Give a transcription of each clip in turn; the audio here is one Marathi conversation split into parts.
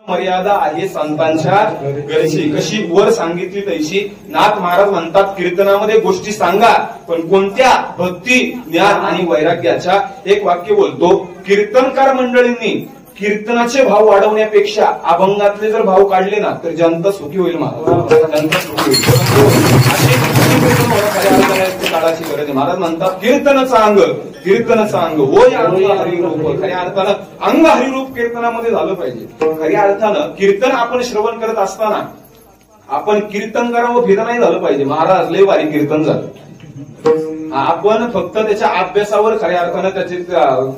मर्यादा आहे संतांच्या गरजी, कशी वर सांगितली तशी. नाथ महाराज म्हणतात कीर्तनामध्ये गोष्टी सांगा, पण कोणत्या? भक्ती, ज्ञान आणि वैराग्याच्या. एक वाक्य बोलतो, कीर्तनकार मंडळींनी कीर्तनाचे भाव वाढवण्यापेक्षा अभंगातले जर भाव काढले ना तर जनता सुखी होईल. जनता सुखी होईल. काळाची गरज आहे. महाराज म्हणतात कीर्तनाचं अंग, कीर्तनाचं अंग होय अंग हरिरूप. खऱ्या अर्थानं अंग हरिरूप कीर्तनामध्ये झालं पाहिजे. खऱ्या अर्थानं कीर्तन आपण श्रवण करत असताना आपण कीर्तन करावं भेद नाही झालं पाहिजे. महाराज लय भारी कीर्तन झालं, आपण फक्त त्याच्या अभ्यासावर खऱ्या अर्थानं त्याचे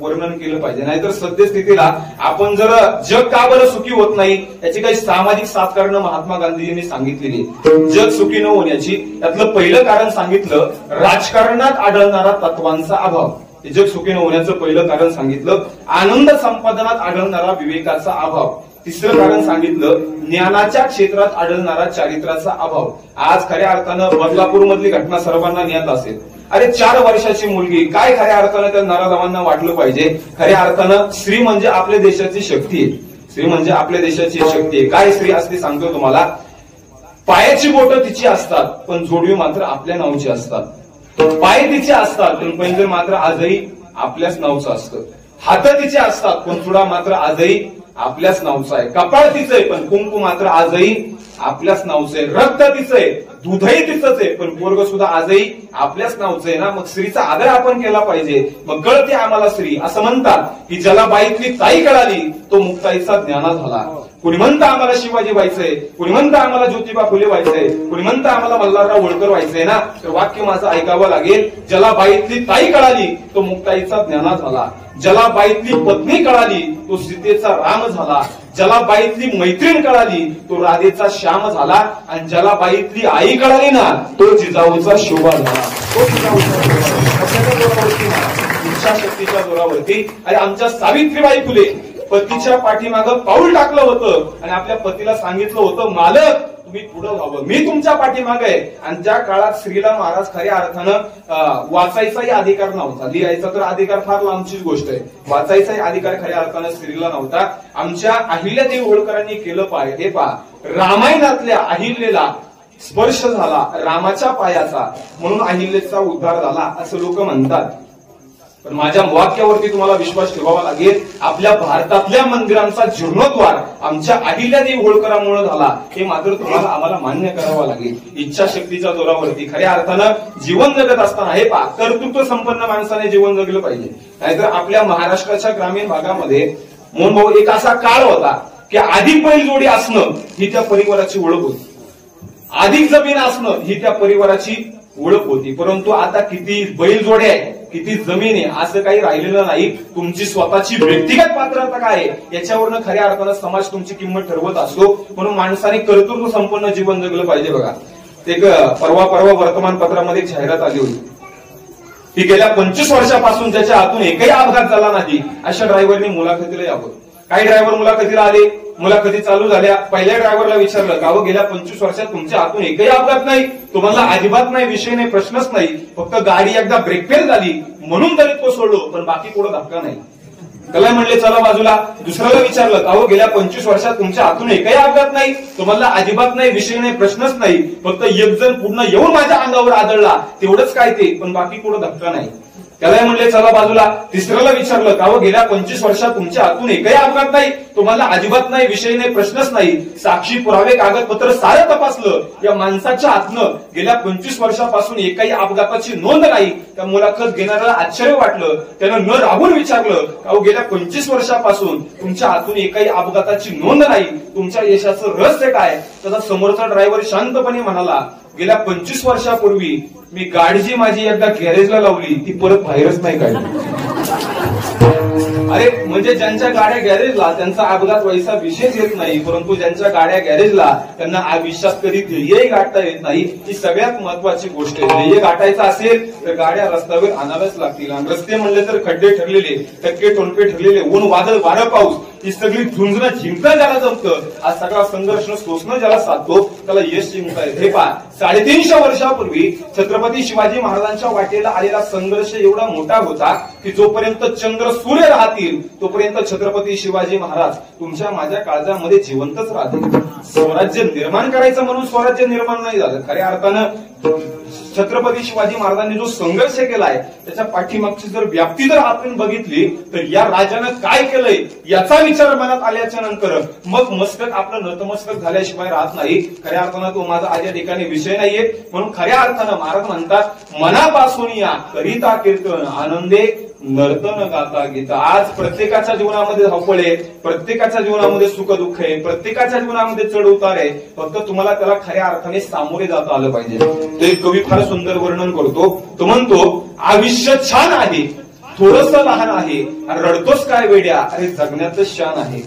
वर्णन केलं पाहिजे. नाहीतर सद्यस्थितीला आपण जर जग का बरं सुखी होत नाही याची काही सामाजिक 7 कारणं महात्मा गांधीजींनी सांगितलेली. जग सुखी न होण्याची त्यातलं पहिलं कारण सांगितलं, राजकारणात आढळणारा तत्वांचा अभाव. जग सुखी न होण्याचं पहिलं कारण सांगितलं, आनंद संपादनात आढळणारा विवेकाचा अभाव. तिसरं कारण सांगितलं, ज्ञानाच्या क्षेत्रात आढळणारा चारित्र्याचा अभाव. आज खऱ्या अर्थानं बदलापूर मधली घटना सर्वांना ज्ञात असेल. अरे 4 वर्षाची मुलगी, काय खऱ्या अर्थानं त्या नराधमांना वाटलं पाहिजे. खऱ्या अर्थानं स्त्री म्हणजे आपल्या देशाची शक्ती आहे. स्त्री म्हणजे आपल्या देशाची शक्ती आहे. काय स्त्री असते सांगतो तुम्हाला, पायाची बोटं तिची असतात पण जोडवी मात्र आपल्या नावची असतात. पाय तिचे असतात पण पैंजण मात्र आजही आपल्याच नावचं असतं. हात तिचे असतात पण चुडा मात्र आजही आपल्याच नावचं आहे. कपाळ तिचं आहे पण कुंकू मात्र आजही आपल्याच नावचं आहे. रक्त तिचं आहे, दूधही तिचंच आहे पण पोरग सुद्धा आजही आपल्याच नावचं आहे ना. मग स्त्रीचा आदर आपण केला पाहिजे. मग कळते आम्हाला स्त्री. असं म्हणतात की ज्याला बाईतली ताई कळाली तो मुक्ताईचा ज्ञाना झाला. कुणी म्हणतं आम्हाला शिवाजी व्हायचंय, कुणी म्हणतं आम्हाला ज्योतिबा फुले व्हायचंय, कुणी म्हणतं आम्हाला मल्हारराव होळकर व्हायचंय ना. तर वाक्य माझं ऐकावं लागेल, ज्याला बाईतली ताई कळाली तो मुक्ताईचा ज्ञाना झाला. ज्याला बाईतली पत्नी कळाली तो सीतेचा राम झाला. ज्याला बाईतली मैत्रीण कळाली तो राधेचा श्याम झाला. आणि ज्याला बाईतली आई कळाली ना तो जिजाऊचा शोभा झाला. तो जिजाऊचा इच्छाशक्तीच्या जोरावरती. अरे आमच्या सावित्रीबाई फुले पतीच्या पाठीमागं पाऊल टाकलं होतं आणि आपल्या पतीला सांगितलं होतं, मालक तुम्ही पुढे व्हावं, मी तुमच्या पाठीमागे आहे. आणि ज्या काळात स्त्रीला महाराज खऱ्या अर्थानं वाचायचाही अधिकार नव्हता, लिहायचा तर अधिकार फार लांबचीच गोष्ट आहे, वाचायचाही अधिकार खऱ्या अर्थानं स्त्रीला नव्हता. आमच्या अहिल्यादेवी होळकरांनी केलं पाहिजे. हे पहा, रामायणातल्या अहिल्याला स्पर्श झाला रामाच्या पायाचा म्हणून अहिल्याचा उद्धार झाला असं लोक म्हणतात. पण माझ्या वाक्यावरती तुम्हाला विश्वास ठेवावा लागेल. आपल्या भारतातल्या मंदिरांचा जीर्णोद्धार आमच्या अहिल्यादेवी होळकरांमुळे झाला हे मात्र तुम्हाला आम्हाला मान्य करावं लागेल. इच्छाशक्तीच्या जोरावरती खऱ्या अर्थानं जीवन जगत असताना हे पहा, कर्तृत्व संपन्न माणसाने जीवन जगलं पाहिजे. नाहीतर आपल्या महाराष्ट्राच्या ग्रामीण भागामध्ये मोहन भाऊ एक असा काळ होता की अधिक बैलजोडी असणं ही त्या परिवाराची ओळख होती, अधिक जमीन असणं ही त्या परिवाराची ओळख होती. परंतु आता किती बैलजोडे आहे, किती जमीन आहे असं काही राहिलेलं नाही. तुमची स्वतःची व्यक्तिगत पात्रता काय आहे याच्यावरनं खऱ्या अर्थानं समाज तुमची किंमत ठरवत असतो. म्हणून माणसाने कर्तृत्व संपन्न जीवन जगलं पाहिजे. बघा, एक परवा वर्तमानपत्रामध्ये एक जाहिरात आली होती की गेल्या 25 वर्षापासून ज्याच्या हातून एकही अपघात झाला नाही अशा ड्रायव्हरनी मुलाखतीला यावं. काही ड्रायव्हर मुलाखतीला आले, मुलाखती चालू झाल्या. पहिल्या ड्रायव्हरला विचारलं, का हो गेल्या 25 वर्षात तुमच्या हातून एकही अपघात नाही, तुम्हाला अजिबात नाही, विषय नाही, प्रश्नच नाही, फक्त गाडी एकदा ब्रेक फेल झाली म्हणून तरी तो सोडलो पण बाकी पुढे धक्का नाही. त्याला म्हणले चला बाजूला. दुसऱ्याला विचारलं, का हो गेल्या 25 वर्षात तुमच्या हातून एकही अपघात नाही, तुम्हाला अजिबात नाही, विषय नाही, प्रश्नच नाही, फक्त एक जण पूर्ण येऊन माझ्या अंगावर आदळला तेवढंच काय ते, पण बाकी पुढे धक्का नाही. त्याला म्हणले चला बाजूला. तिसऱ्याला विचारलं, का हो गेल्या 25 वर्षात तुमच्या हातून एकही अपघात नाही, तुम्हाला अजिबात नाही, विषय नाही, प्रश्नच नाही, साक्षी पुरावे कागदपत्र सारं तपासलं, या माणसाच्या हातनं गेल्या 25 वर्षापासून एकही अपघाताची नोंद नाही. त्या मुलाखत घेणाऱ्याला आश्चर्य वाटलं. त्यानं न राहून विचारलं, का हो गेल्या 25 वर्षापासून तुमच्या हातून एकही अपघाताची नोंद नाही, तुमच्या यशाचं रहस्य काय? त्याचा समोरचा ड्रायव्हर शांतपणे म्हणाला, गेल्या 25 वर्षापूर्वी मी गाडी जी माझी एकदा गॅरेजला लावली ती परत बाहेरच नाही काढली. अरे म्हणजे ज्यांच्या गाड्या गॅरेजला त्यांचा अपघात व्हायचा विषयच येत नाही, परंतु ज्यांच्या गाड्या गॅरेजला त्यांना आयुष्यात कधी ध्येय गाठता येत नाही. ही सगळ्यात महत्वाची गोष्ट आहे. ध्येय गाठायचं असेल तर गाड्या रस्त्यावर आणाव्याच लागतील. आणि रस्ते म्हणले तर खड्डे ठरलेले, टक्के टोलपे ठरलेले, ऊन वादळ वारं पाऊस ही सगळी झुंजणं जिंकणं ज्याला जमतं, आज सगळा संघर्ष सोसणं ज्याला साधतो त्याला यश जिंकता येते. हे पहा, 350 वर्षापूर्वी छत्रपती शिवाजी महाराजांच्या वाटेला आलेला संघर्ष एवढा मोठा होता की जोपर्यंत चंद्र सूर्य राहतील तोपर्यंत छत्रपती शिवाजी महाराज तुमच्या माझ्या काळजामध्ये जिवंतच राहतील. स्वराज्य निर्माण करायचं म्हणून स्वराज्य निर्माण नाही झालं. खऱ्या अर्थानं छत्रपती शिवाजी महाराजांनी जो संघर्ष केलाय त्याच्या पाठीमागची जर व्याप्ती जर आपण बघितली तर या राजानं काय केलंय याचा विचार मनात आल्याच्या नंतर मग मस्तक आपलं नतमस्तक झाल्याशिवाय राहत नाही. खऱ्या अर्थानं तो माझा आज या ठिकाणी विषय नाहीये. म्हणून खऱ्या अर्थानं महाराज म्हणतात मनापासून या करिता कीर्तन आनंदे नर्तन गाता गीता. आज प्रत्येकाच्या जीवनामध्ये धावपळ आहे, प्रत्येकाच्या जीवनामध्ये सुख दुःख आहे, प्रत्येकाच्या जीवनामध्ये चढ उतार आहे. फक्त तुम्हाला त्याला खऱ्या अर्थाने सामोरे जाता आलं पाहिजे. तो एक कवी फार सुंदर वर्णन करतो. तो म्हणतो आयुष्य छान आहे, थोडस लहान आहे, रडतोस काय वेड्या, अरे जगण्यातच शान आहे.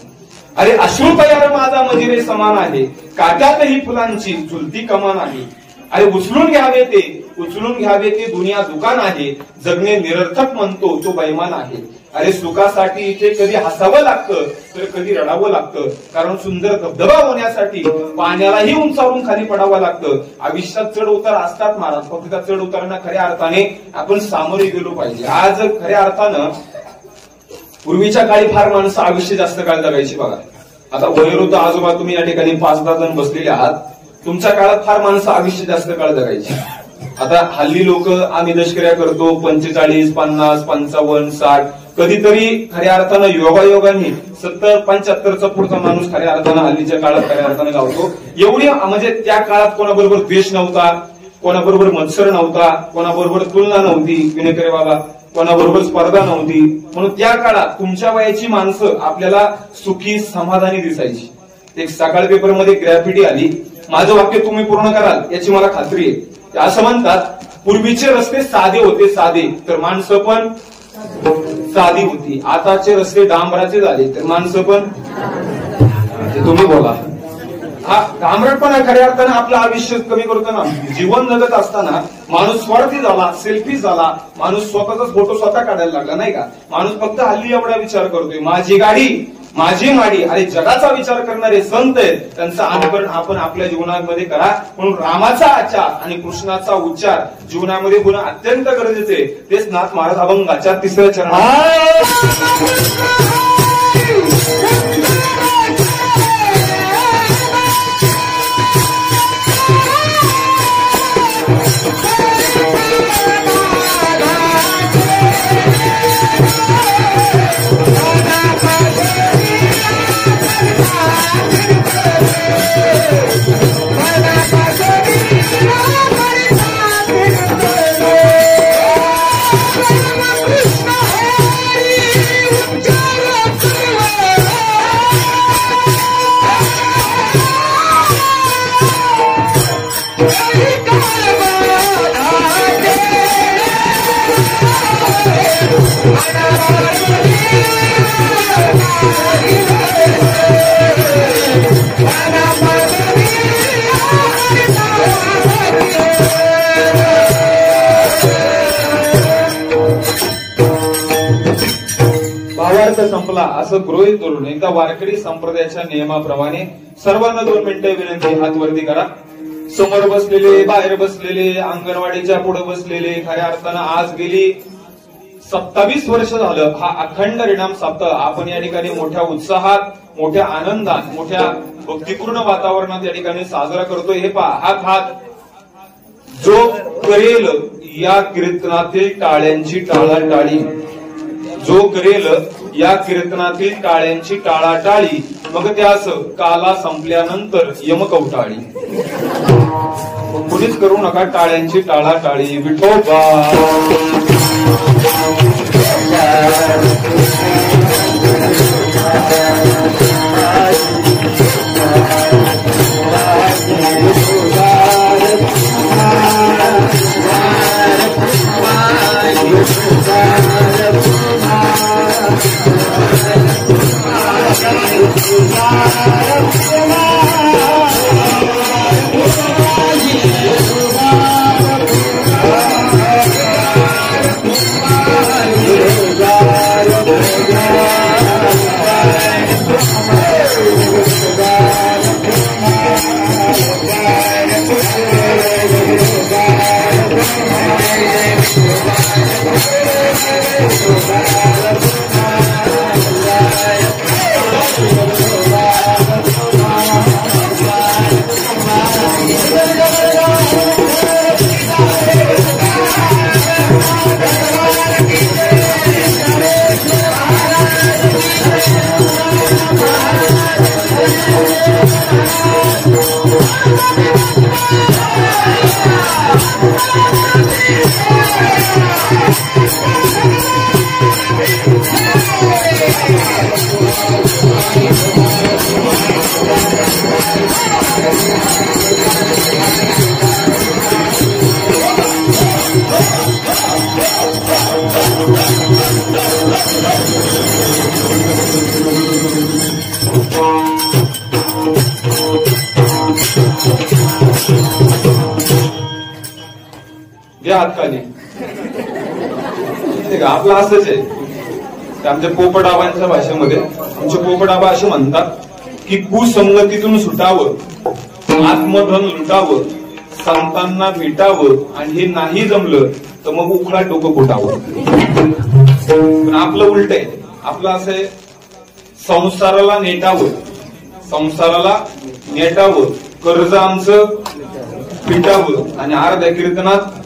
अरे अश्रू तयार माझा मजिरे समान आहे, काट्यातही फुलांची झुलती कमान आहे. अरे उचलून घ्यावे ते दुनिया दुकान आहे, जगणे निरर्थक म्हणतो तो बैमान आहे. अरे सुखासाठी इथे कधी हसावं लागतं तर कधी रडावं लागतं, कारण सुंदर धबधबा होण्यासाठी पाण्यालाही उंचावरून खाली पडावं लागतं. आयुष्यात चढ उतार असतात महाराज, फक्त त्या चढ उतारांना खऱ्या अर्थाने आपण सामोरे गेलो पाहिजे. आज खऱ्या अर्थानं पूर्वीच्या काळी फार माणसं आयुष्य जास्त काळ जगायची बघा. आता वयोवृद्ध आजोबा तुम्ही या ठिकाणी 5-10 जण बसलेले आहात, तुमच्या काळात फार माणसं आयुष्य जास्त काळ जगायची. आता हल्ली लोक आम्ही दशकर्या करतो 45, 50, 55, 60, कधीतरी खऱ्या अर्थानं योगायोगाने 70-75चा पुढचा माणूस खऱ्या अर्थानं हल्लीच्या काळात खऱ्या अर्थानं गावतो. एवढी म्हणजे त्या काळात कोणाबरोबर द्वेष नव्हता, कोणाबरोबर मत्सर नव्हता, कोणाबरोबर तुलना नव्हती, विनकरे बाबा, कोणाबरोबर स्पर्धा नव्हती. म्हणून त्या काळात तुमच्या वयाची माणसं आपल्याला सुखी समाधानी दिसायची. एक सकाळ पेपरमध्ये ग्रॅफिटी आली, माझं वाक्य तुम्ही पूर्ण कराल याची मला खात्री आहे. असं म्हणतात पूर्वीचे रस्ते साधे होते, साधे तर माणसं पण साधी होती. आताचे रस्ते डांबराचे झाले तर माणसं पण, तुम्ही बोला. हा डांबरटपणा खऱ्या अर्थानं आपलं आयुष्य कमी करतो ना. जीवन जगत असताना माणूस स्वार्थी झाला, सेल्फी झाला, माणूस स्वतःचाच फोटो स्वतः काढायला लागला नाही का. माणूस फक्त हल्ली एवढा विचार करतोय माझी गाडी माझी माडी. अरे जगाचा विचार करणारे संत आहेत, त्यांचं अनुकरण आपण आपल्या जीवनामध्ये करा. म्हणून रामाचा आचार आणि कृष्णाचा उच्चार जीवनामध्ये होणं अत्यंत गरजेचे. तेच नाथ महाराज अभंगाच्या 3ऱ्या चरणात संपला असं गृहीत धरून एकदा वारकरी संप्रदायाच्या नियमाप्रमाणे सर्वांना 2 मिनिटे विनंती, हात वरती करा. समोर बसलेले, बाहेर बसलेले, अंगणवाडीच्या पुढे बसलेले, खऱ्या अर्थानं आज गेली 27 वर्ष झालं हा अखंड रिणाम सप्ताह आपण या ठिकाणी मोठ्या उत्साहात, मोठ्या आनंदात, मोठ्या भक्तिपूर्ण वातावरणात या ठिकाणी साजरा करतोय. हे पहा, हा हात जो करेल या कीर्तनातील टाळ्यांची टाळाटाळी, जो करेल या कीर्तनातील टाळ्यांची टाळाटाळी, मग त्यास काला संपल्यानंतर यमकवटाळी. कुणीच करू नका टाळ्यांची टाळाटाळी. विठोबा खाली. आपलं असंच आहे. आमच्या पोपटाबांच्या भाषेमध्ये आमचे पोपटाबा असे म्हणतात की कुसंगतीतून सुटावं, आत्मधन लुटावं, संतांना भेटावं, आणि हे नाही जमलं तर मग उखळा डोकं फुटावं. पण आपलं उलट आहे. आपलं असं आहे, संसाराला नेटावं, संसाराला नेटावं, कर्ज आमचं फिटावं, आणि अर्ध्या कीर्तनात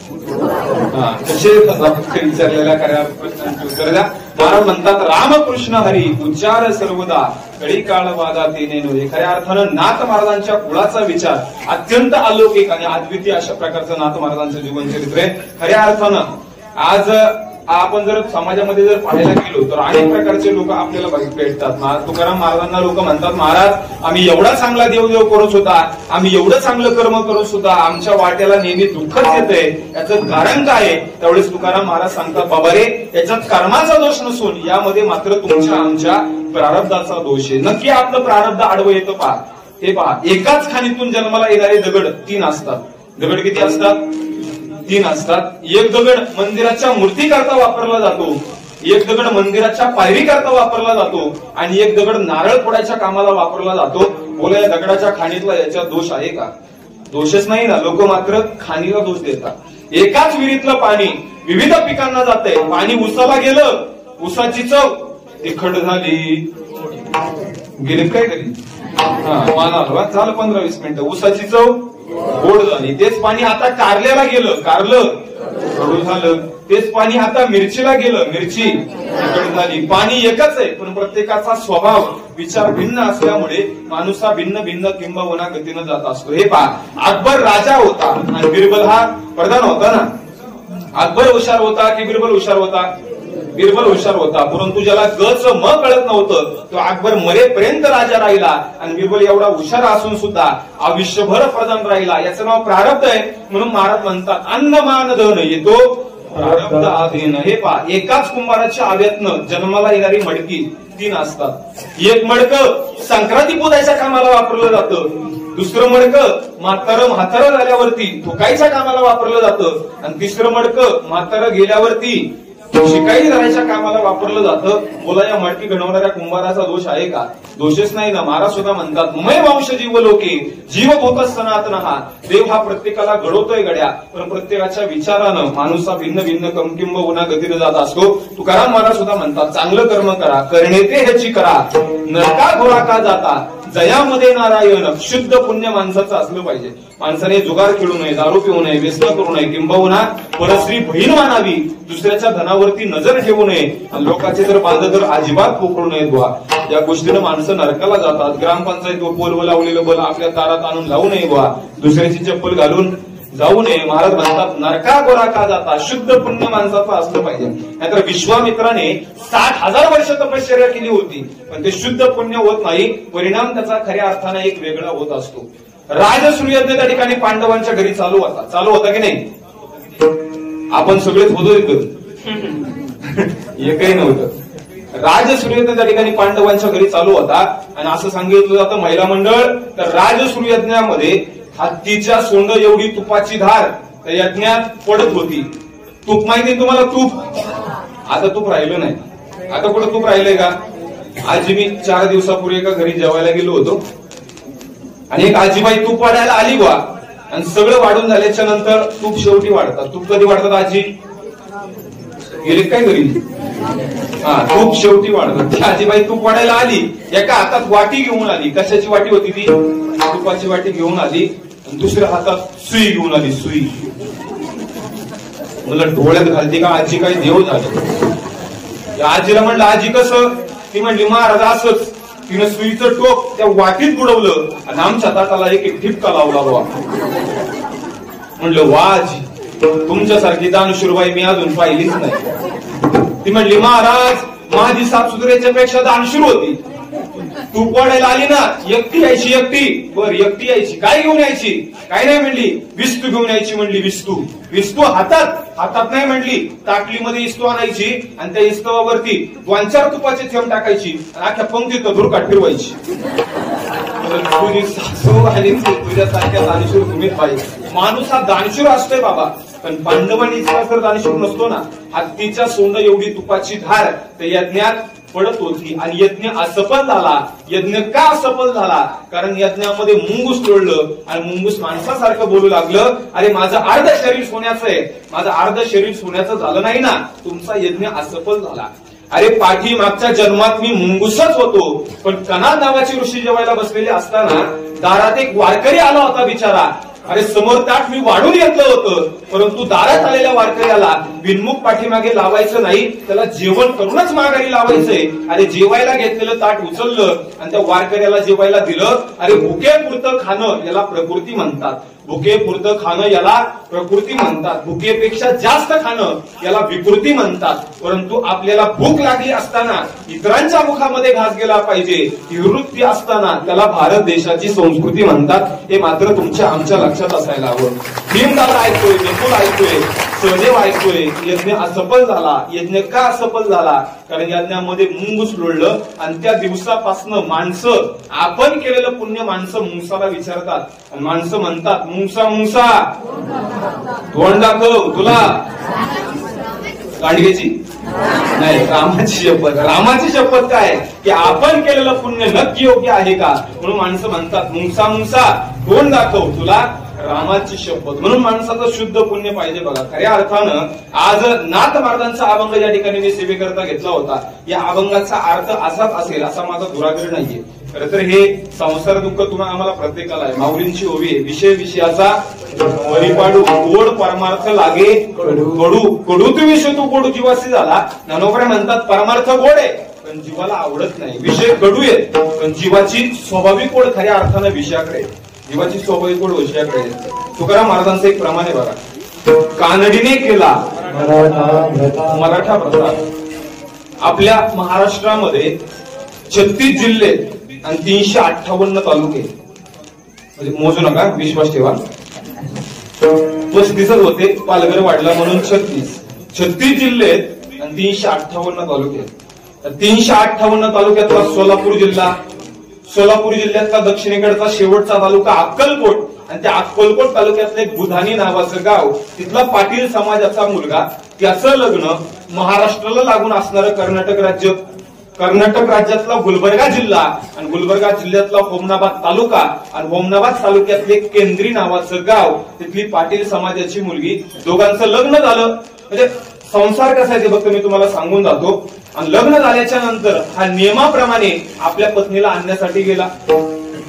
कसे विचारलेल्या कार्या प्रश्नांची उत्तर द्या. महाराज म्हणतात रामकृष्ण हरी उच्चार सर्वदा कळी काळ वादा तेने नव्हे. खऱ्या अर्थानं नाथ महाराजांच्या कुळाचा विचार अत्यंत अलौकिक आणि अद्वितीय अशा प्रकारचं नाथ महाराजांचं जीवनचरित्र आहे. खऱ्या अर्थानं आज आपण जर समाजामध्ये जर पाहायला गेलो तर अनेक प्रकारचे लोक आपल्याला भेटतात. तुकाराम महाराजांना लोक म्हणतात, महाराज आम्ही एवढा चांगला देवदेव करू सुद्धा, आम्ही एवढं चांगलं कर्म करू सुद्धा आमच्या वाट्याला नेहमी दुःखच येतंय, याचं कारण काय आहे? त्यावेळेस तुकाराम महाराज सांगतात, बाबा रे, याच्यात कर्माचा दोष नसून यामध्ये मात्र तुमच्या आमच्या प्रारब्धाचा दोष आहे. नक्की आपलं प्रारब्ध आडवं येतं पहा. हे पहा, एकाच खाणीतून जन्माला येणारे दगड 3 असतात. दगड किती असतात? 3 असतात. एक दगड मंदिराच्या मूर्ती करता वापरला जातो, एक दगड मंदिराच्या पायरी करता वापरला जातो, आणि एक दगड नारळ फोडायच्या कामाला वापरला जातो. बोला, या दगडाच्या खाणीतला याच्यात दोष आहे का? दोषच नाही ना. लोक मात्र खाणीला दोष देतात. एकाच विहिरीतलं पाणी विविध पिकांना जातंय. पाणी उसाला गेलं, उसाची चव तिखट झाली, गेले काय घरी मानाला झालं 15-20 मिनिटं, उसाची चव गोड झाली. तेच पाणी आता कारल्याला गेलं, कारलं कडू झालं. तेच पाणी आता मिरचीला गेलं, मिरची तिखट झाली. पाणी एकच आहे, पण प्रत्येकाचा स्वभाव विचार भिन्न असल्यामुळे माणूस हा भिन्न भिन्न किंबहुना गतीनं जात असतो. हे पहा, अकबर राजा होता आणि बिरबल हा प्रधान होता ना. अकबर हुशार होता की बिरबल हुशार होता? बिरबल हुशार होता. परंतु ज्याला गच म कळत नव्हतं तो अकबर मरेपर्यंत राजा राहिला, आणि बिरबल एवढा हुशार असून सुद्धा आयुष्यभर प्रधान राहिला. याचं नाव प्रारब्ध आहे. म्हणून महाराज म्हणतात, अन्न मान धन येतो प्रारब्ध आधीन. हे पहा, एकाच कुंभाराच्या आव्यातनं जन्माला येणारी मडकी 3 असतात. एक मडकं संक्रांती पुजायच्या कामाला वापरलं जातं, दुसरं मडकं म्हातारं झाल्यावरती थुकायच्या कामाला वापरलं जातं, आणि तिसरं मडकं म्हातारं गेल्यावरती शिकाई करायच्या कामाला वापरलं जातं. बोला, या मडकी घडवणाऱ्या कुंभाराचा दोष आहे का? दोषच नाही ना. महाराज सुद्धा म्हणतात, मय वंश जीव लोके जीव भूत सनातन. हा देव हा प्रत्येकाला घडवतोय गड्या, पण प्रत्येकाच्या विचारानं माणूस हा भिन्न भिन्न किंबहुना गतीने जात असतो. तुकाराम महाराज सुद्धा म्हणतात, चांगलं कर्म करा, करणे ते ह्याची करा, नरका घोरा का जाता, जयामध्ये नारायण. शुद्ध पुण्य माणसाचं असलं पाहिजे. माणसाने जुगार खेळू नये, दारू पिऊ नये, व्यसन करू नये, किंबहुना परस्त्री बहीण मानावी, दुसऱ्याच्या धनावरती नजर ठेवू नये, आणि लोकांचे जर बांध तर अजिबात पोकळू नयेत. बुवा, या गोष्टीनं माणसं नरकाला जातात. ग्रामपंचायत पोलवर लावलेलं बल आपल्या दारात आणून लावू नये. बुवा, दुसऱ्याची चप्पल घालून जाऊ नये. महाराज म्हणतात, नरका गोरा का जाता, शुद्ध पुण्य माणसाचं असलं पाहिजे. नाहीतर विश्वामित्राने 60,000 वर्ष तपश्चर्या केली होती, पण ते शुद्ध पुण्य होत नाही. परिणाम त्याचा खऱ्या अर्थाने एक वेगळा होत असतो. राजसूयज्ञ त्या ठिकाणी पांडवांच्या घरी चालू होता की नाही? आपण सगळेच होतो तिथं, एकही नव्हतं. राजसूयज्ञ त्या ठिकाणी पांडवांच्या घरी चालू होता, आणि असं सांगितलं जातं महिला मंडळ, तर राजसूयज्ञामध्ये हत्तीच्या सोंड एवढी तुपाची धार त्या यज्ञात पडत होती. तूप माहिती तुम्हाला? तूप आता तूप राहिलं नाही. आता कुठं तूप राहिलंय का? आजी मी 4 दिवसापूर्वी एका घरी जेवायला गेलो होतो, आणि एक आजीबाई तूप वाढायला आली बा, आणि सगळं वाढून झाल्याच्या नंतर तूप शेवटी वाढतात. तूप कधी वाढतात? आजी गेले काय घरी? तूप शेवटी वाढतात. ती आजीबाई तूप वाढायला आली, एका हातात वाटी घेऊन आली. कशाची वाटी होती ती? तुपाची वाटी घेऊन आली, आणि दुसऱ्या हातात सुई घेऊन आली. सुई मला डोळ्यात घालते का आजी? काही देव झालं. आजीला म्हणलं, आजी कसं? ती म्हणली, महाराज असंच. तिनं सुईचं टोक त्या वाटीत बुडवलं, आणि आमच्या ताटाला एक ठिपका लावला. बाबा म्हणलं, वा आजी, तुमच्यासारखी दानशूरबाई मी अजून पाहिलीच नाही. ती म्हणली, महाराज माझी साफसुथऱ्याच्या पेक्षा दानशूर होती. तूप वाढायला आली ना, एकटी यायची. एकटी? बर, एकटी यायची. काय घेऊन यायची? काय नाही म्हणली, विस्तू घेऊन यायची. म्हणली, विस्तू? विस्तू हातात नाही म्हणली, ताटलीमध्ये इस्तू आणायची, आणि त्या इस्तवावरती 2-4 तुपाचे थेंब टाकायची, आणि अख्ख्या पंक्तीत धुरकाट फिरवायची. तुझी सासू आणि तुझ्यासारख्या दानशूर तुम्हीच पाहिजे. माणूस हा दानशूर असतोय बाबा, पण पांडवांनीचा तर दानशूर नसतो ना. हत्तीच्या सोंड एवढी तुपाची धार तर यज्ञात पडत होती आणि यज्ञ असफल झाला. यज्ञ का असफल झाला? कारण यज्ञामध्ये मुंगूस तोडलं आणि मुंगूस माणसासारखं बोलू लागलं, अरे माझं अर्ध शरीर सोन्याचं आहे, माझं अर्ध शरीर सोन्याचं झालं नाही ना, तुमचा यज्ञ असफल झाला. अरे पाठीमागच्या जन्मात मी मुंगूसच होतो. पण कनाद नावाची ऋषी जेवायला बसलेले असताना दारात एक वारकरी आला होता बिचारा. अरे समोर ताट मी वाढून घेतलं होतं, परंतु दारात आलेल्या वारकऱ्याला बिनमुख पाठीमागे लावायचं नाही, त्याला जेवण करूनच माघारी लावायचंय. अरे जेवायला घेतलेलं ताट उचललं आणि त्या वारकऱ्याला जेवायला दिलं. अरे भुकेपुरतं खाणं याला प्रकृती म्हणतात. भुकेपुरतं खाणं याला प्रकृती म्हणतात. भुकेपेक्षा जास्त खाणं याला विकृती म्हणतात. परंतु आपल्याला भूक लागली असताना इतरांच्या मुखामध्ये घास गेला पाहिजे ही वृत्ती असताना त्याला भारत देशाची संस्कृती म्हणतात. हे मात्र तुमच्या आमच्या लक्षात असायला हवं. भीमदादा ऐकतोय, विपुल ऐकतोय, सहदेव ऐकतोय. यज्ञ असफल झाला. यज्ञ का असफल झाला? कारण यज्ञामध्ये मुंगूस लोळलं आणि त्या दिवसापासून माणसं आपण केलेलं पुण्य माणसं मुंगसाला विचारतात आणि माणसं म्हणतात, मुंगसा मुंगसा तोंड दाखव तुला गांडग्याची नाही, रामाची शपथ. रामाची शपथ काय की आपण केलेलं पुण्य नक्की योग्य आहे का? म्हणून माणसं म्हणतात मुंगसा मुंगसा तोंड दाखव तुला रामाची शपथ. म्हणून माणसाचं शुद्ध पुण्य पाहिजे. बघा खऱ्या अर्थानं आज नाथ महाराजांचा अभंग या ठिकाणी मी सेवेकरता घेतला होता. या अभंगाचा अर्थ असाच असेल असा माझा दुराग्रह नाहीये. खरं तर हे संसार दुःख तुम्हाला आम्हाला प्रत्येकाला आहे. माऊलींची ओवी आहे, विषय विषयाचा वरीपाडू गोड परमार्थ लागे कडू. कडू तू विषय तू गोड जीवासी झाला. ज्ञानोबा म्हणतात परमार्थ गोड आहे पण जीवाला आवडत नाही. विषय कडू आहेत पण जीवाची स्वाभाविक ओढ खऱ्या अर्थानं विषयाकडे, जीवाची स्वाभाविक ओढ विषयाकडे. तुकाराम महाराजांचं एक प्रमाण आहे बघा, कानडीने केला मराठा प्रसार. आपल्या महाराष्ट्रामध्ये 36 जिल्हे आणि 358 तालुके, म्हणजे मोजू नका, विश्वास ठेवा. 35 होते, पालघर वाढला म्हणून 36 जिल्हे आणि 358 तालुके. 358 तालुक्यातला सोलापूर जिल्हा, सोलापूर जिल्ह्यातला दक्षिणेकडचा शेवटचा तालुका अक्कलकोट आणि त्या अक्कलकोट तालुक्यातलं एक बुधानी नावाचं गाव, तिथला पाटील समाजाचा मुलगा, त्याचं लग्न महाराष्ट्राला लागून असणारं कर्नाटक राज्य, कर्नाटक राज्यातला गुलबर्गा जिल्हा आणि गुलबर्गा जिल्ह्यातला होमनाबाद तालुका आणि होमनाबाद तालुक्यातले केंद्री नावाचं गाव, तिथली पाटील समाजाची मुलगी, दोघांचं लग्न झालं. म्हणजे संसार कसा आहे ते फक्त मी तुम्हाला सांगून जातो. आणि लग्न झाल्याच्या नंतर हा नियमाप्रमाणे आपल्या पत्नीला आणण्यासाठी गेला.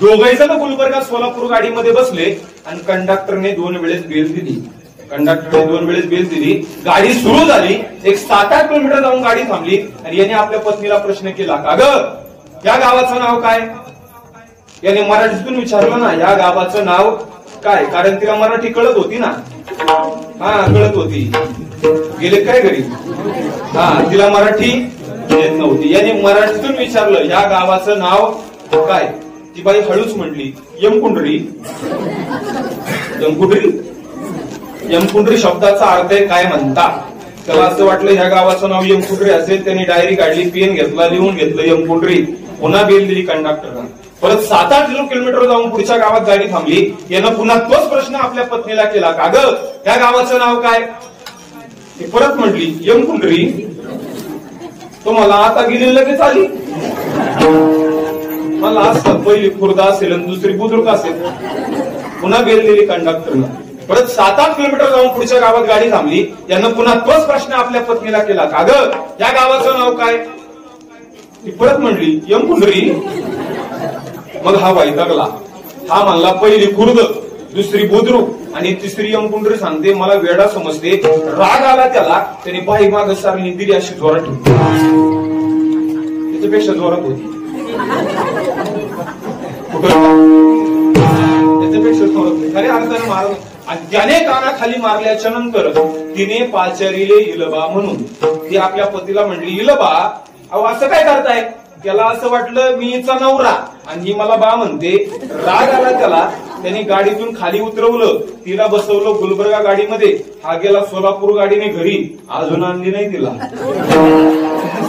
दोघे जण गुलबर्गा सोलापूर गाडीमध्ये बसले आणि कंडक्टरने 2 वेळेस बेल दिली. कंडक्टरने 2 वेळेस बेल दिली. गाडी सुरू झाली. एक 7-8 किलोमीटर जाऊन गाडी थांबली आणि याने आपल्या पत्नीला प्रश्न केला, का ग या गावाचं नाव काय? याने मराठीतून विचारलं ना, या गावाचं नाव काय? कारण तिला मराठी कळत होती ना. हा कळत होती. गेले काय घरी? हा तिला मराठी येत नव्हती. याने मराठीतून विचारलं, या गावाचं नाव काय? ती बाई हळूच म्हटली, यमकुंडरी. यमकुंडरी, यमकुंडरी शब्दाचा अर्थ काय म्हणतात? त्याला असं वाटलं ह्या गावाचं नाव यमकुंडरी असेल. त्यांनी डायरी काढली, पेन घेतला, लिहून घेतलं यमकुंडरी. पुन्हा बेल दिली कंडक्टरला. परत 7-8 किलोमीटर जाऊन पुढच्या गावात गाडी थांबली. यानं पुन्हा तोच प्रश्न आपल्या पत्नीला केला, का ग या गावाचं नाव काय? ती परत म्हटली यमकुंडरी. तो मला आता गेली लगेच आली. मला असं पहिली खुर्दा असेल आणि दुसरी बुद्रुक असेल. पुन्हा बेल दिली कंडक्टरनं. परत 7-8 किलोमीटर जाऊन पुढच्या गावात गाडी थांबली. यानं पुन्हा तोच प्रश्न आपल्या पत्नीला केला, का ग या गावाचं नाव काय? ती परत म्हणली यमकुंडरी. मग हा वैतागला. हा म्हणला पहिली खुर्द, दुसरी बुद्रुक आणि तिसरी यमकुंडरी सांगते, मला वेडा समजते. राग आला त्याला. त्याने बाई माग सारली दिली अशी जोरात ठेवली. त्याच्यापेक्षा जोरात होती. त्याच्यापेक्षा जोरात होती. खऱ्या अर्थाने महाराज ज्याने कानाखाली मारल्याच्या नंतर तिने पाचारीले इलबा म्हणून ती आपल्या पतीला म्हणली, इलबा अहो असं काय करताय? त्याला असं वाटलं मी हिचा नवरा आणि ही मला बा म्हणते. राग आला त्याला. त्यांनी गाडीतून खाली उतरवलं, तिला बसवलं गुलबर्गा गाडीमध्ये. हा गेला सोलापूर गाडीने घरी. अजून आणली नाही तिला.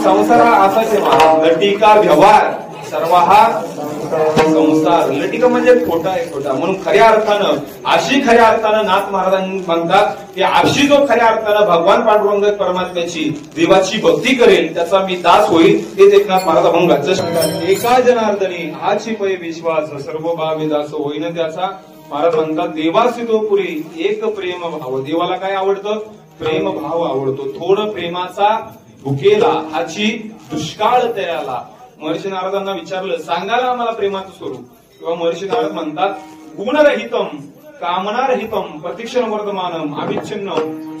संसार हा असाच आहे, लटी का व्यवहार सर्व हा संसार लटिका म्हणजे खोटा आहे खोटा. म्हणून खऱ्या अर्थानं अशी खऱ्या अर्थानं नाथ महाराजांनी म्हणतात की अशी जो खऱ्या अर्थानं भगवान पांडुरंग परमात्म्याची देवाची भक्ती करेल त्याचा मी दास होईल. तेच एकनाथ महाराज अभंगाचं सांगतात. एका जनार्दनी हाची पै विश्वास सर्व भावे दास होईन त्याचा. महाराज म्हणतात देवासी तो पुरी एक प्रेम भाव. देवाला काय आवडतं? प्रेम भाव आवडतो. थोडं प्रेमाचा भुकेला हाची दुष्काळ तयाला. महर्षी नारदांना विचारलं सांगायला आम्हाला प्रेमाचं स्वरूप. किंवा महर्षी नारद म्हणतात गुणरहितम कामनारहितम प्रतीक्षण वर्तमानम अविच्छिन्न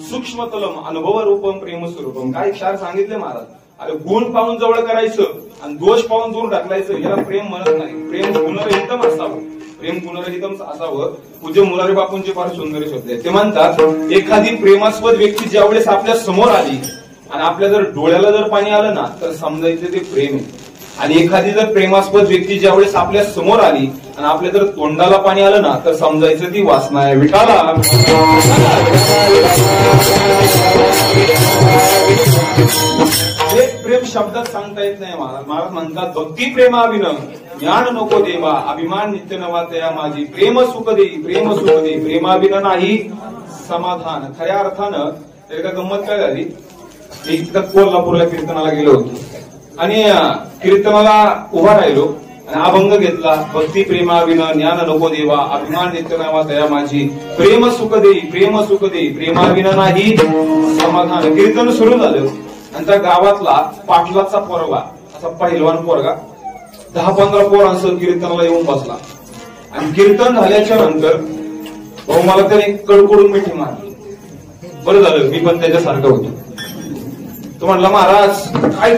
सूक्ष्मतलम अनुभव रूपम प्रेम स्वरूपम. काय क्षार सांगितले महाराज. अरे गुण पाहून जवळ करायचं आणि दोष पाहून दूर ढकलायचं याला प्रेम म्हणत नाही. प्रेम गुणरहितम असावं. प्रेम गुणरहितम असावं. पूज्य मुरारी बापूंचे फार सुंदर शब्द आहेत. ते म्हणतात एखादी प्रेमास्पद व्यक्ती ज्यावेळेस आपल्या समोर आली आणि आपल्या जर डोळ्याला जर पाणी आलं ना तर समजायचं ते प्रेम आहे. आणि एखादी जर प्रेमास्पद व्यक्ती ज्यावेळेस आपल्या समोर आली आणि आपल्या जर तोंडाला पाणी आलं ना तर समजायचं ती वासना आहे. विठाला हे प्रेम शब्दात सांगता येत नाही. महाराज म्हणतात भक्ती प्रेमाविन ज्ञान नको देवा अभिमान नित्य नवा तया माझी. प्रेम सुख देई प्रेम सुख देई प्रेमाविन नाही समाधान. खऱ्या अर्थानं तर का गंमत काय झाली. मी इतकं कोल्हापूरला कीर्तनाला गेलो होतो आणि कीर्तनाला उभा राहिलो आणि अभंग घेतला. भक्ती प्रेमाविन ज्ञान नको देवा अभिमान नित्य नवा तया माझी. प्रेम सुख देई प्रेमाविन नाही समाधान. कीर्तन सुरू झालं आणि त्या गावातला पाटलाचा पोरगा असा पहिलवान पोरगा 10-15 पोरांसह कीर्तनाला येऊन बसला. आणि कीर्तन झाल्याच्या नंतर भाऊ मला त्याने कडकडून मिठी मारली. बरं झालं मी पण त्याच्यासारखं होतो. तो म्हणला महाराज काय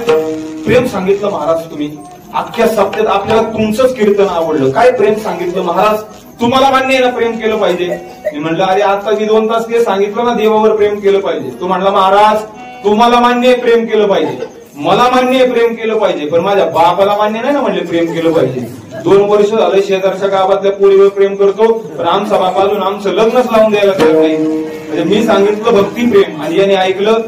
प्रेम सांगितलं महाराज तुम्ही. अख्ख्या सप्त्यात आपल्याला तुमचंच कीर्तन आवडलं. काय प्रेम सांगितलं महाराज. तुम्हाला मान्य आहे ना प्रेम केलं पाहिजे. मी म्हणलं अरे आता मी 2 तास ते सांगितलं ना देवावर प्रेम केलं पाहिजे. तो म्हणला महाराज तुम्हाला मान्य आहे प्रेम केलं पाहिजे. मला मान्य आहे प्रेम केलं पाहिजे पण माझ्या बापाला मान्य नाही ना म्हणले प्रेम केलं पाहिजे. 2 वर्ष झालं शेजारच्या गावातल्या पोरीवर प्रेम करतो पण आमचा बाप अजून आमचं लग्नच लावून द्यायला तयार नाही. म्हणजे मी सांगितलं भक्ती प्रेम आणि याने ऐकलं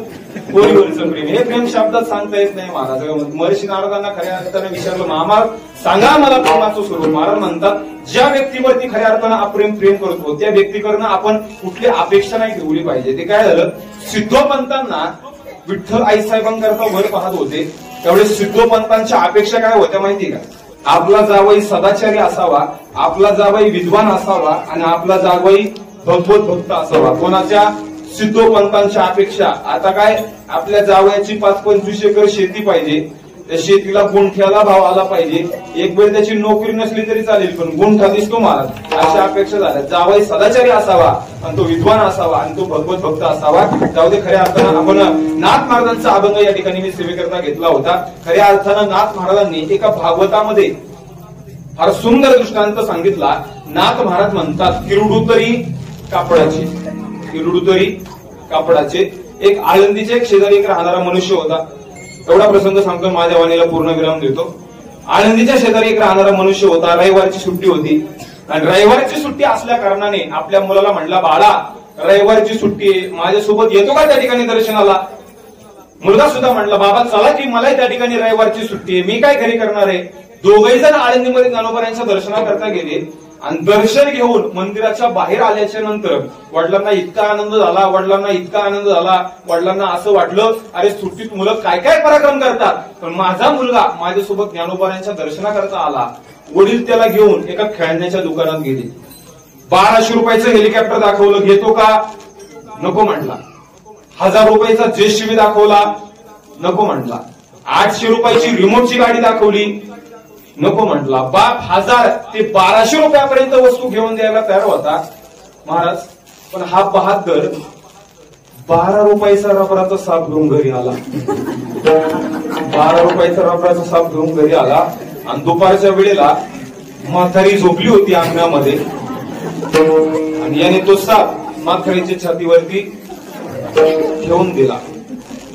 पोरीवरचं प्रेम. हे प्रेम शब्दात सांगता येत नाही. महाराज महर्षी नारदांना खऱ्या अर्थाने विचारलं महाराज सांगा मला प्रेमाचं स्वरूप. महाराज म्हणतात ज्या व्यक्तीवरती खऱ्या अर्थानं अप्रेम प्रेम करतो त्या व्यक्तीकडनं आपण कुठली अपेक्षा नाही ठेवली पाहिजे. ते काय झालं सिद्धोपंतांना विठ्ठल आईसाहेबांकरता वर पाहत होते त्यावेळेस सिद्धोपंतांच्या अपेक्षा काय होत्या माहिती का. आपला जावई सदाचारी असावा आपला जावई विद्वान असावा आणि आपला जावई भगवत भक्त असावा. कोणाच्या सिद्धोपंतांच्या अपेक्षा. आता काय आपल्या जावयाची 5-25 एकर शेती पाहिजे. त्या शेतीला गुंठ्याला भाव आला पाहिजे. एक वेळ त्याची नोकरी नसली तरी चालेल पण गुंठा दिसतो महाराज. अशा अपेक्षा झाल्या. जावई सदाचारी असावा आणि तो विद्वान असावा आणि तो भगवत भक्त असावा. जाऊ दे खऱ्या अर्थानं आपण नाथ महाराजांचा अभंग या ठिकाणी मी सेवेकरता घेतला होता. खऱ्या अर्थानं नाथ महाराजांनी एका भागवतामध्ये फार सुंदर दृष्टांत सांगितला. नाथ महाराज म्हणतात किरुडूतरी कापडाचे एक आळंदीचे एक शेजारी एक राहणारा मनुष्य होता. एवढा प्रसंग सांगतो माझ्या वाणीला पूर्ण विराम देतो. आळंदीच्या शेजारी एक राहणारा मनुष्य होता. रविवारची सुट्टी होती आणि रविवारची सुट्टी असल्या कारणाने आपल्या मुलाला म्हणला बाळा रविवारची सुट्टी माझ्यासोबत येतो का त्या ठिकाणी दर्शनाला. मुलगा सुद्धा म्हणला बाबा चला की मलाही त्या ठिकाणी रविवारची सुट्टी आहे मी काय घरी करणार आहे. दोघही जण आळंदीमध्ये ज्ञानोबांच्या दर्शनाकरता गेले आणि दर्शन घेऊन मंदिराच्या बाहेर आल्याच्या नंतर वडिलांना इतका आनंद झाला. वडिलांना असं वाटलं अरे सुट्टीत मुलं काय काय पराक्रम करतात पण माझा मुलगा माझ्यासोबत ज्ञानोबांच्या दर्शनाकरता आला. वडील त्याला घेऊन एका खेळण्याच्या दुकानात गेले. 1200 रुपयाचं हेलिकॉप्टर दाखवलं. घेतो का नको म्हटला. 1000 रुपयाचा जेसीबी दाखवला नको म्हटला. 800 रुपयाची रिमोटची गाडी दाखवली नको म्हटला. बाप 1000 ते 1200 रुपयापर्यंत वस्तू घेऊन द्यायला तयार होता महाराज. पण हा बहादर 12 रुपयाचा रबराचा साप घेऊन घरी आला. 12 रुपयाचा रबराचा साप घेऊन घरी आला आणि दुपारच्या वेळेला म्हातारी झोपली होती अंगणामध्ये आणि याने तो साप म्हातारीच्या छातीवरती ठेवून दिला.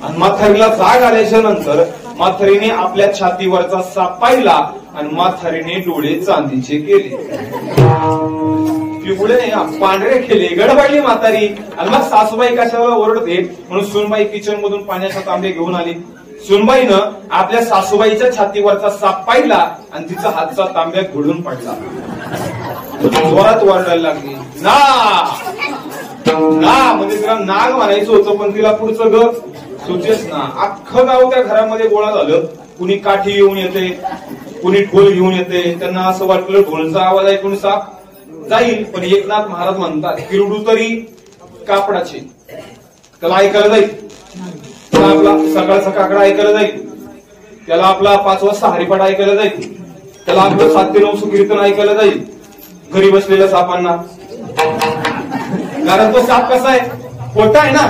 आणि म्हातारीला जाग आल्याच्या नंतर म्हातारीने आपल्या छातीवरचा साप पाहिला आणि म्हातारीने डोळे चांदीचे केले. पिवळे पांढरे केले. गडबडली म्हातारी आणि मग सासूबाई कशाला ओरडते म्हणून सुनबाई किचन मधून पाण्याचा तांबे घेऊन आली. सुनबाईनं आपल्या सासूबाईच्या छातीवरचा साप पाहिला आणि तिचा हातचा तांब्या घोडून पडला. जोरात ओरडायला लागली, ना म्हणजे तिला नाग म्हणायचं होतं, पण तिला पुढचं ग सुचेच ना. अख्खं गाव त्या घरामध्ये गोळा झालं. कुणी काठी घेऊन येते, कुणी ढोल घेऊन येते. त्यांना असं वाटलं ढोलचा आवाज ऐकून साप जाईल, पण एकनाथ महाराज म्हणतात किरडू तरी कापडाची, त्याला ऐकायला जाईल. त्याला आपला सकाळचा काकडा ऐकायला जाईल, त्याला आपला 5 वाजता हरिपाठ ऐकायला जाईल, त्याला आपलं 7 ते 9 कीर्तन ऐकायला जाईल घरी बसलेल्या सापांना. कारण तो साप कसा आहे, खोटा आहे ना.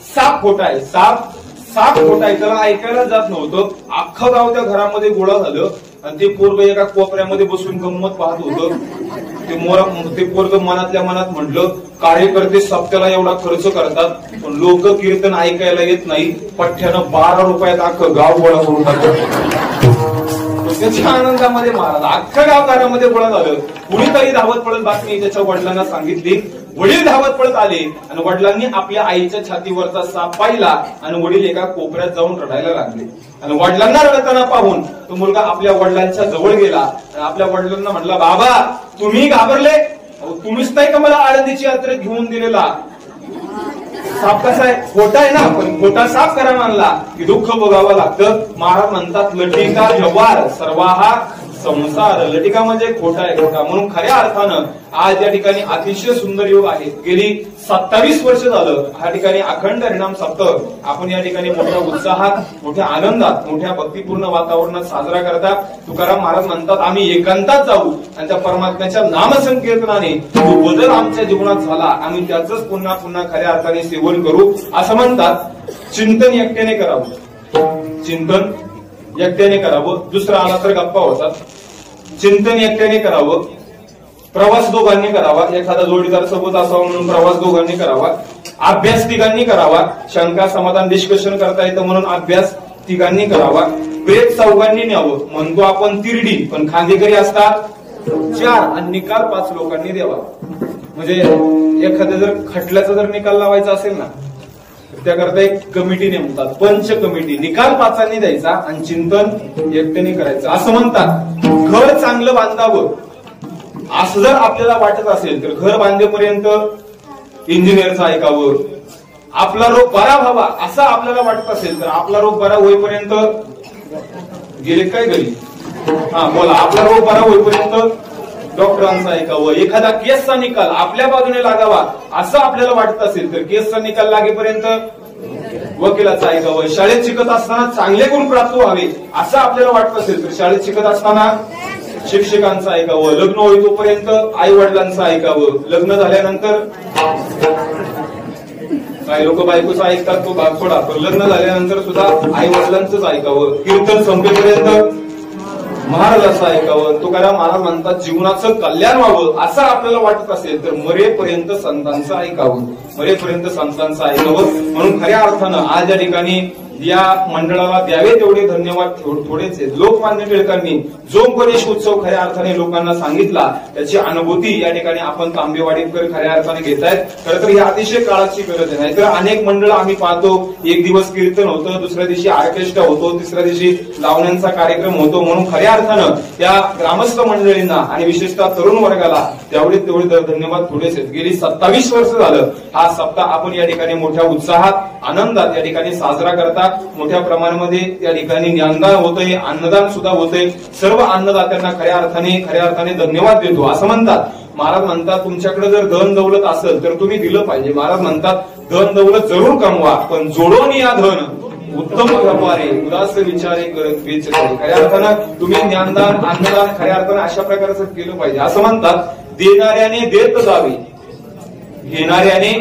साप खोटा आहे, साप खोटा आहे, त्याला ऐकायला जात नव्हतं. अख्खं गाव त्या घरामध्ये गोळा झालं आणि ते पोरग एका कोपऱ्यामध्ये बसून गंमत पाहत होतं. ते पोरग मनातल्या मनात म्हटलं, कार्यकर्ते सप्त्याला एवढा खर्च करतात, पण लोक कीर्तन ऐकायला येत नाही. पठ्ठ्यानं 12 रुपयात अख्खं गाव गोळा करून टाकलं. त्याच्या आनंदामध्ये महाराज अख्खा गाव घरामध्ये गोळा झालं. कुणीतरी धावत पडत बातमी त्याच्या वडिलांना सांगितली. वडील धावत पडत आले आणि वडिलांनी आपल्या आईच्या छातीवरचा साप पाहिला आणि वडील एका कोपऱ्यात जाऊन रडायला लागले. आणि वडिलांना रडताना पाहून तो मुलगा आपल्या वडिलांच्या जवळ गेला आणि आपल्या वडिलांना म्हटला, बाबा तुम्ही घाबरले, तुम्हीच नाही का मला आळंदीची यात्रेत घेऊन दिलेला. साप कसा आहे, खोटा आहे ना, पण खोटा साप करा मानला की दुःख बघावं लागतं. महाराज म्हणतात लटिका व्यवहार सर्वाहा संसार. लटिका म्हणजे खोटा आहे, खोटा. म्हणून खऱ्या अर्थानं आज या ठिकाणी अतिशय सुंदर योग आहे. गेली 27 वर्ष झालं या ठिकाणी अखंड हरिनाम सप्ताह आपण या ठिकाणी मोठ्या उत्साहात, मोठ्या आनंदात, मोठ्या भक्तिपूर्ण वातावरणात साजरा करतात. तुकाराम महाराज म्हणतात आम्ही एकांतात जाऊ आणि त्या परमात्म्याच्या नामसंकीर्तनाने जो बदल आमच्या जीवनात झाला आम्ही त्याच पुन्हा पुन्हा खऱ्या अर्थाने सेवन करू. असं म्हणतात चिंतन एकट्याने करावं, चिंतन एकट्याने करावं. दुसरा आला तर गप्पा होतात. चिंतन एकट्याने करावं, प्रवास दोघांनी करावा. एखादा जोडीदार सोबत असावा म्हणून प्रवास दोघांनी करावा. अभ्यास तिघांनी करावा. शंका समाधान डिस्कशन करता येतं म्हणून अभ्यास तिघांनी करावा. प्रेत चौघांनी न्यावं. म्हणतो आपण तिरडी, पण खांदेकरी असतात 4 आणि निकाल 5 लोकांनी द्यावा. म्हणजे एखाद्या जर खटल्याचा जर निकाल लावायचा असेल ना, त्याकरता एक कमिटी नेमतात, पंच कमिटी. निकाल 5 द्यायचा आणि चिंतन एकट्याने करायचं. असं म्हणतात घर चांगलं बांधावं असं जर आपल्याला वाटत असेल तर घर बांधेपर्यंत इंजिनियरचं ऐकावं. आपला रोग बरा व्हावा असं आपल्याला वाटत असेल तर आपला रोग बरा होईपर्यंत गेले काय घरी, बोला, आपला रोग बरा होईपर्यंत डॉक्टरांचं ऐकावं. एखादा केसचा निकाल आपल्या बाजूने लागावा असं आपल्याला वाटत असेल तर केसचा निकाल लागेपर्यंत वकिलाचं ऐकावं. शाळेत शिकत असताना चांगले गुण प्राप्त व्हावे असं आपल्याला वाटत असेल तर शाळेत शिकत असताना शिक्षकांचं ऐकावं. लग्न होई तोपर्यंत आई वडिलांचं ऐकावं. लग्न झाल्यानंतर काही लोक बायकोचं ऐकतात, तो भाग थोडा, पण लग्न झाल्यानंतर सुद्धा आई वडिलांचंच ऐकावं. कीर्तन संपेपर्यंत महाराजांचं ऐकावं. तुकाराम महाराज म्हणतात जीवनाचं कल्याण व्हावं असं आपल्याला वाटत असेल तर मरेपर्यंत संतांचं ऐकावं, मरेपर्यंत संतांचं ऐकावं. म्हणून खऱ्या अर्थानं आज या ठिकाणी या मंडळाला द्यावे तेवढे धन्यवाद थोडेच आहेत. लोकमान्य टिळकांनी जो गणेश उत्सव खऱ्या अर्थाने लोकांना सांगितला त्याची अनुभूती या ठिकाणी आपण तांबेवाडीकर खऱ्या अर्थाने घेतायत. खरं तर ही अतिशय काळाची गरज आहे. नाहीतर अनेक मंडळ आम्ही पाहतो, एक दिवस कीर्तन होतं, दुसऱ्या दिवशी ऑर्केस्ट्रा होतो, तिसऱ्या दिवशी लावण्यांचा कार्यक्रम होतो. म्हणून खऱ्या अर्थानं त्या ग्रामस्थ मंडळींना आणि विशेषतः तरुण वर्गाला तेवढे धन्यवाद थोडेच आहेत. गेली 27 वर्ष झालं हा सप्ताह आपण या ठिकाणी मोठ्या उत्साहात, आनंदात या ठिकाणी साजरा करतात. मोठ्या प्रमाणामध्ये या ठिकाणी ज्ञानदान होतंय, अन्नदान सुद्धा होतंय. सर्व अन्नदात्यांना खऱ्या अर्थाने धन्यवाद देतो. असं म्हणतात महाराज म्हणतात तुमच्याकडे जर धन दौलत असेल तर तुम्ही दिलं पाहिजे. महाराज म्हणतात धन दौलत जरूर कमवा, पण जोडून या धन उत्तम व्यापारे उदास विचारे करत वेच. खऱ्या अर्थानं तुम्ही ज्ञानदान, अन्नदान खऱ्या अर्थानं अशा प्रकारचं केलं पाहिजे. असं म्हणतात देणाऱ्याने देत जावे, घेणाऱ्याने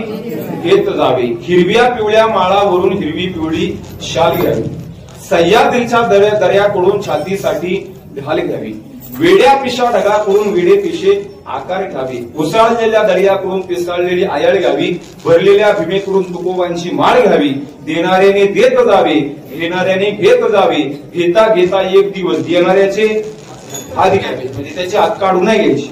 घेत जावे. हिरव्या पिवळ्या माळावरून हिरवी पिवळी शाल घ्यावी. सह्याद्रीच्या दर्याकडून छातीसाठी ढाल घ्यावी. वेड्या पिशा ढगाकडून वेडे पिशे आकार घ्यावी. उसळलेल्या दर्याकडून पिसाळलेली आयळ घ्यावी. भरलेल्या भीमेकडून तुकोबांची माळ घ्यावी. देणाऱ्याने देत जावे, घेणाऱ्याने घेत जावे. घेता घेता एक दिवस देणाऱ्याचे हात घ्यावे, म्हणजे त्याची हात काढू नाही घ्यायची.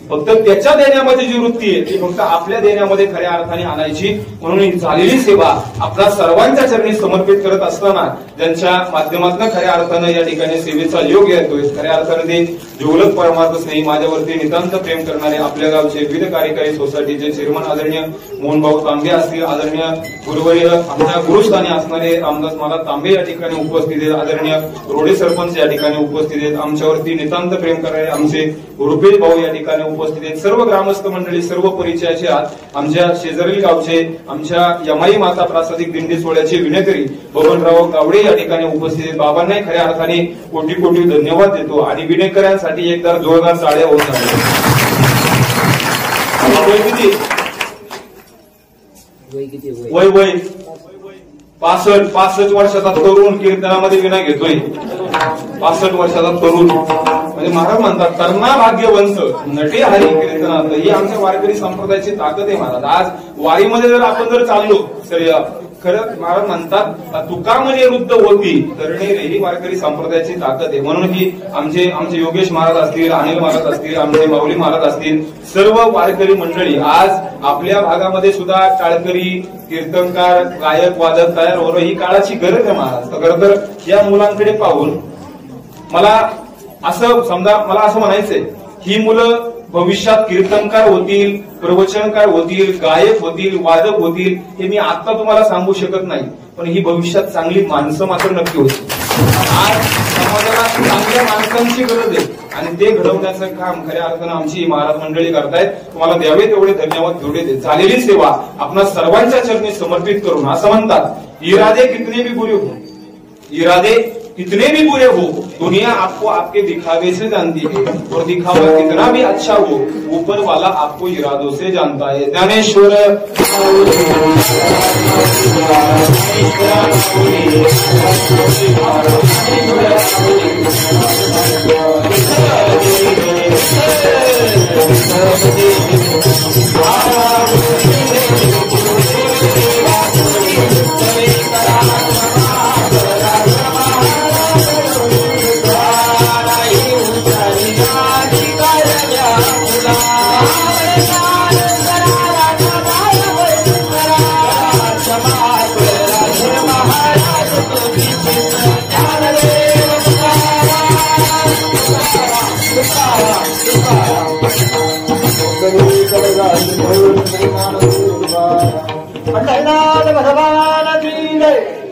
फक्त त्याच्या देण्यामध्ये जी वृत्ती आहे ती फक्त आपल्या देण्यामध्ये खऱ्या अर्थाने आणायची. म्हणून ही झालेली सेवा आपल्या सर्वांच्या चरणी समर्पित करत असताना ज्यांच्या माध्यमातून खऱ्या अर्थानं या ठिकाणी सेवेचा योग येतोय, खऱ्या अर्थाने ते जिवलग परमार्थ स्नेही माझ्यावरती नितांत प्रेम करणारे आपल्या गावचे विविध कार्यकारी सोसायटीचे चेअरमन आदरणीय मोहनभाऊ तांबे असतील, आदरणीय गुरुवर्य आमच्या गुरुस्थानी असणारे रामदास महाराज तांबे या ठिकाणी उपस्थित आहेत, आदरणीय रोडे सरपंच या ठिकाणी उपस्थित आहेत, आमच्यावरती नितांत प्रेम करणारे आमचे रुपेश भाऊ या ठिकाणी उपस्थित आहेत, सर्व ग्रामस्थ मंडळी, सर्व परिचयाचे आहात, आमच्या शेजारील गावचे आमच्या यमाई माता प्रासादिक दिंडी सोहळ्याचे विनेकरी बबनराव गावडे या ठिकाणी उपस्थित आहेत. बाबांनाही खऱ्या अर्थाने कोटी कोटी धन्यवाद देतो आणि विनेकऱ्यांसाठी एकदा जोरदार टाळ्या होत आहेत. वय 65 वर्षाचा तरुण कीर्तनामध्ये विना घेतोय. 65 वर्षाचा तरुण म्हणजे महाराज म्हणतात तरणा भाग्यवंत नटे हरी कीर्तनात. ही आमच्या वारकरी संप्रदायाची ताकद आहे महाराज. आज वारीमध्ये जर आपण जर चाललो तर खरं महाराज म्हणतात तुका म्हणे वृद्ध होती तरणे रे, ही वारकरी संप्रदायाची ताकद आहे. म्हणून की आमचे योगेश महाराज असतील, अनिल महाराज असतील, आमचे माऊली महाराज असतील, सर्व वारकरी मंडळी आज आपल्या भागामध्ये सुद्धा टाळकरी कीर्तनकार गायक वादक तयार होणं ही काळाची गरज आहे महाराज. खरं तर या मुलांकडे पाहून मला असं म्हणायचंय ही मुलं भविष्यात कीर्तनकार होतील, प्रवचनकार होतील, गायक होतील, वादक होतील हे मी आता तुम्हाला सांगू शकत नाही, पण ही भविष्यात चांगली माणसं मात्र नक्की होतील. आज समाजाला चांगल्या माणसांची गरज आहे आणि ते घडवण्याचं काम खऱ्या अर्थानं आमची महाराज मंडळी करतायत. तुम्हाला द्यावे तेवढे धन्यवाद जेवढे देत. झालेली सेवा आपणा सर्वांच्या चरणी समर्पित करून असं म्हणतात इरादे कितने भी बुरे हो, इरादे कितने भी बुरे हो, दुनिया आपको आपके दिखावे से जानती है और दिखावा कितना भी अच्छा हो ऊपर वाला आपको इरादों से जानता है. ज्ञानेश्वर भगवान की जय.